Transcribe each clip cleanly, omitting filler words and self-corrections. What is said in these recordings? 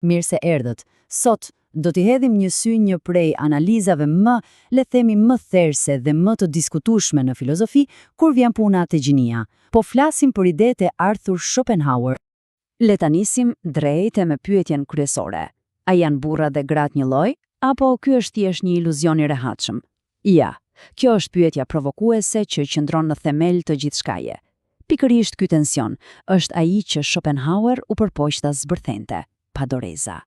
Mirë se erdhët. Sot do t'i hedhim një sy një prej analizave le themi më therse dhe më të diskutueshme në filozofi kur vjen puna te gjinia. Po flasim për idetë e Arthur Schopenhauer. Le ta nisim drejt me pyetjen kryesore. A janë burrat dhe gratë një lloj, apo ky është thjesht një iluzion i rehatshëm? Ja, kjo është pyetja provokuese që qëndron në themel të gjithçkaje. Pikërisht ky tension është ai që Schopenhauer u përpoq ta zbërthente, pa doreza.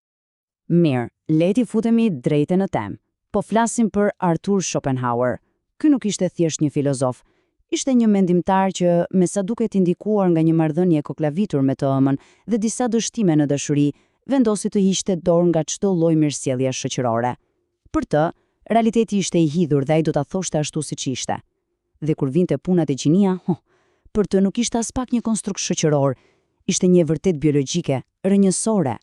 Mirë, leti futemi drejt në temë. Po flasim për Arthur Schopenhauer. Ky nuk ishte thjesht një filozof. Ishte një mendimtar që me sa duket i ndikuar nga një marrëdhënie koklavitur me të ëmën dhe disa dështime në dashuri, vendosi të hiqte dorë nga çdo lloj mirësjellje shoqërore. Për të, realiteti ishte i hidhur dhe ai do ta thoshte ashtu siç ishte. Dhe kur vinte puna te gjinia, për të nuk ishte as pak një konstrukt shoqëror, ishte një vërtet biologjike, rrënjësore.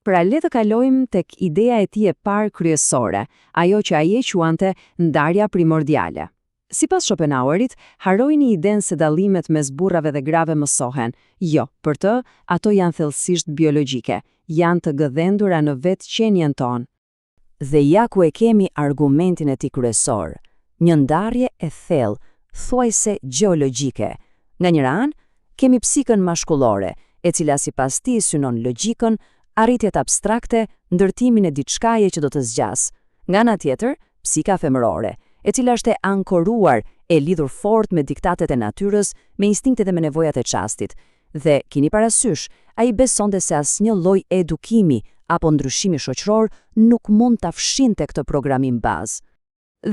Pra le të kalojmë tek ideja e tij e parë kryesore, ajo që ai e quante ndarja primordiale. Sipas Schopenhauerit, harroi një idenë se dallimet mes burrave dhe grave mësohen. Jo, për të, ato janë thellësisht biologjike, janë të gëdhendura në vetë qenien tonë. Dhe ja ku e kemi argumentin e tij kryesor, një ndarje e thellë, thuajse gjeologjike. Nga njëra anë, kemi psikën mashkullore, e cila sipas tij synon logjikën, arritjet abstrakte, ndërtimin e diçkaje që do të zgjas. Nga ana tjetër, psika femërore, e cila është e ankoruar, e lidhur fort me diktatet e natyrës, me instinktet e me nevojat e çastit. Dhe keni parasysh, ai besonte se asnjë lloj edukimi apo ndryshimi shoqëror nuk mund ta fshinte këtë programim bazë.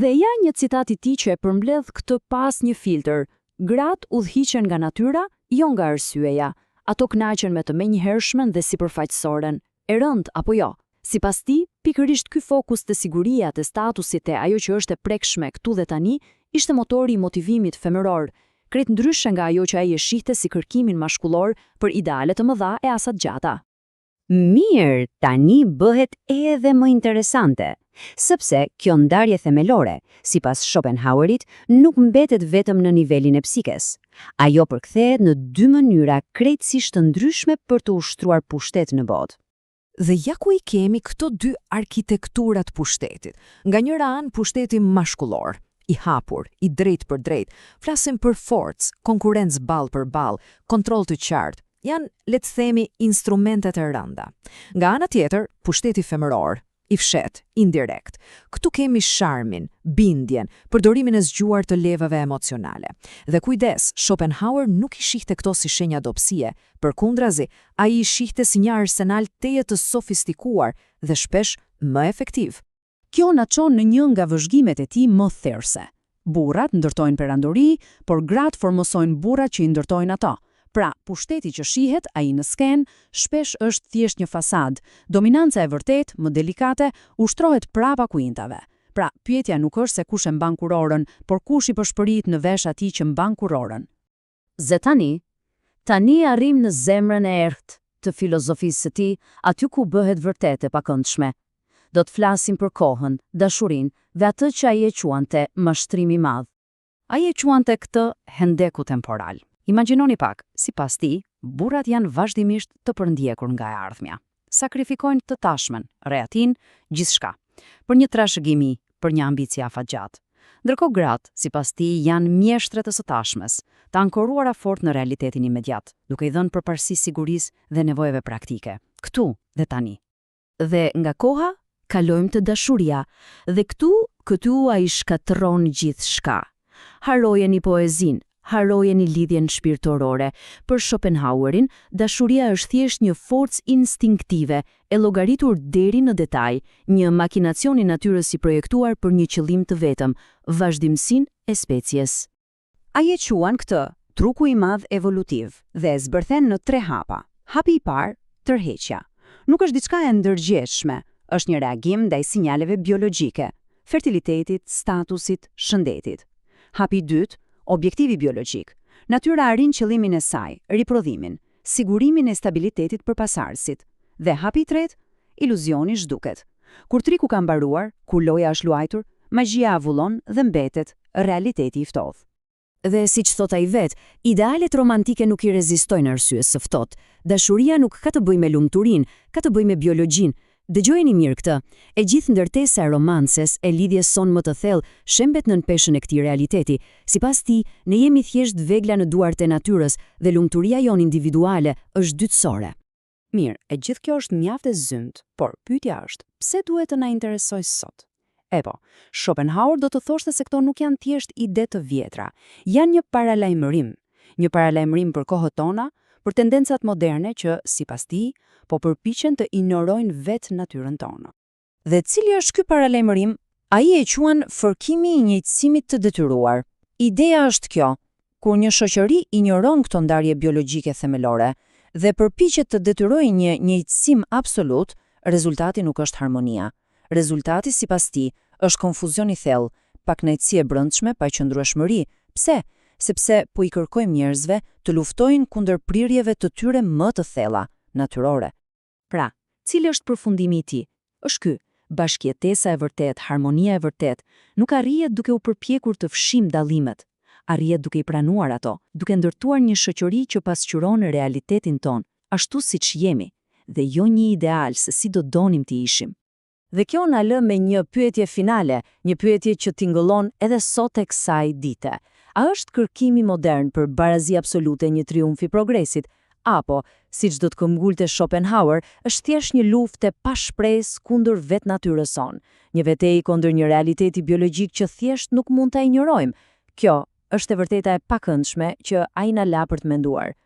Dhe ja një citat i tij që e përmbledh këtë pas një filtr. Gratë udhhiqen nga natyra, jo nga arsyeja. Ato kënaqen me të menjëhershmen dhe sipërfaqësoren. E rënd apo jo? Sipas tij, pikërisht ky fokus të siguria, të statusit e ajo që është e prekshme këtu dhe tani, ishte motori i motivimit femëror, krejt ndryshe nga ajo që ai e shihte si kërkimin mashkullor për ideale të mëdha e asat gjata. Mirë, tani bëhet edhe më interesante, sepse kjo ndarje themelore, sipas Schopenhauerit, nuk mbetet vetëm në nivelin e psikes. Ajo përkthehet në dy mënyra krejtësisht të ndryshme për të ushtruar pushtet në botë. Dhe ja ku i kemi këto dy arkitekturat pushtetit. Nga njëra anë pushteti mashkullor, i hapur, i drejt për drejt, flasim për forcë, konkurrencë ball për ball, kontroll të qartë. Janë, le të themi, instrumentet e rënda. Nga ana tjetër, pushteti femëror, i fshet, indirekt. Këtu kemi sharmin, bindjen, përdorimin e zgjuar të levave emocionale. Dhe kujdes, Schopenhauer nuk i shihte këto si shenja dobësie, përkundrazi, ai i shihte si një arsenal teje të sofistikuar dhe shpesh më efektiv. Kjo na çon në një nga vëzhgimet e tij më therse. Burrat ndërtojnë perandori, por gratë formosojnë burrat që i ndërtojnë ato. Pra, pushteti që shihet, ai në sken, shpesh është thjesht një fasad. Dominanca e vërtet, më delikate, ushtrohet prapa kuintave. Pra, pyetja nuk është se kush e mban kurorën, por kush i përshpërit në vesh atij që mban kurorën. Ze tani arrim në zemrën e errët të filozofisë së tij, aty ku bëhet vërtet e pakëndshme. Do të flasim për kohën, dashurinë dhe atë që ai e quante mashtrim i madh. Ai e quante këtë hendeku temporal. Imagjinoni pak, sipas tij, burrat janë vazhdimisht të përndjekur nga e ardhmja. Sakrifikojnë të tashmen, reatin, gjithçka, për një trashëgimi, për një ambicie afatgjat. Ndërkohë gratë, sipas tij, janë mjeshtre të së tashmes, të ankoruara fort në realitetin imediat, duke i dhënë përparësi sigurisë dhe nevojave praktike, këtu dhe tani. Dhe nga koha, kalojmë te dashuria, dhe këtu ai shkatërron gjithçka. Harrojeni poezinë, harrojeni lidhjen shpirtërore. Për Schopenhauerin, dashuria është thjesht një forcë instinktive, e llogaritur deri në detaj, një makinacion i natyrës i projektuar për një qëllim të vetëm, vazhdimsinë e species. Ai e quan këtë truku i madh evolutiv dhe e zbërthen në 3 hapa. Hapi i parë, tërheqja. Nuk është diçka e ndërgjegjshme, është një reagim ndaj sinjaleve biologjike, fertilitetit, statusit, shëndetit. Hapi i dytë, objektivi biologjik. Natyra arrin qëllimin e saj, riprodhimin, sigurimin e stabilitetit për pasardhësit. Dhe hapi i tretë, iluzioni zhduket. Kur triku ka mbaruar, kur loja është luajtur, magjia avullon dhe mbetet, realiteti i ftohtë. Dhe siç thot ai vet, idealet romantike nuk i rezistojnë arsyes së ftohtë. Dashuria nuk ka të bëjë me lumturinë, ka të bëjë me biologjinë. Dëgjojeni mirë këtë. E gjithë ndërtesa e romances, e lidhjes son më të thellë, shembet nën peshën e këtij realiteti. Sipas tij, ne jemi thjesht vegla në duart e natyrës dhe lumturia jon individuale është dytësore. Mirë, e gjithë kjo është mjaft e zymt, por pyetja është, pse duhet të na interesojë sot? Schopenhauer do të thoshte se këto nuk janë thjesht ide të vjetra, janë një paralajmërim për kohët tona, për tendencat moderne që, sipas tij, po përpiqen të ignorojnë vetë natyrën tonë. Dhe cili është ky paralajmërim? Ai e quan fërkimi i njëjtësimit të detyruar. Ideja është kjo: kur një shoqëri ignoron këto ndarje biologjike themelore dhe përpiqet të detyrojë një njëjtësim absolut, rezultati nuk është harmonia. Rezultati, sipas tij, është konfuzion i thellë, pakënaqësi e brendshme, paqëndrueshmëri. Pse? Sepse po i kërkojmë njerëzve të luftojnë kundër prirjeve të tyre më të thella, natyrore. Pra, cili është përfundimi i tij? Është ky: bashkëjetesa e vërtet, harmonia e vërtet, nuk arrihet duke u përpjekur të fshijmë dallimet. Arrihet duke i pranuar ato, duke ndërtuar një shoqëri që pasqyron realitetin ton, ashtu siç jemi, dhe jo një ideal se si do donim të ishim. Dhe kjo na lë me një pyetje finale, një pyetje që tingëllon edhe sot e kësaj dite. A është kërkimi modern për barazi absolute një triumf i progresit, apo, siç do të këmbgulte Schopenhauer, është thjesht një luftë pa shpresë kundër vetë natyrës sonë, një vetëi kundër një realiteti biologjik që thjesht nuk mund ta injorojmë? Kjo është e vërteta e pakëndshme që ai na la për të menduar.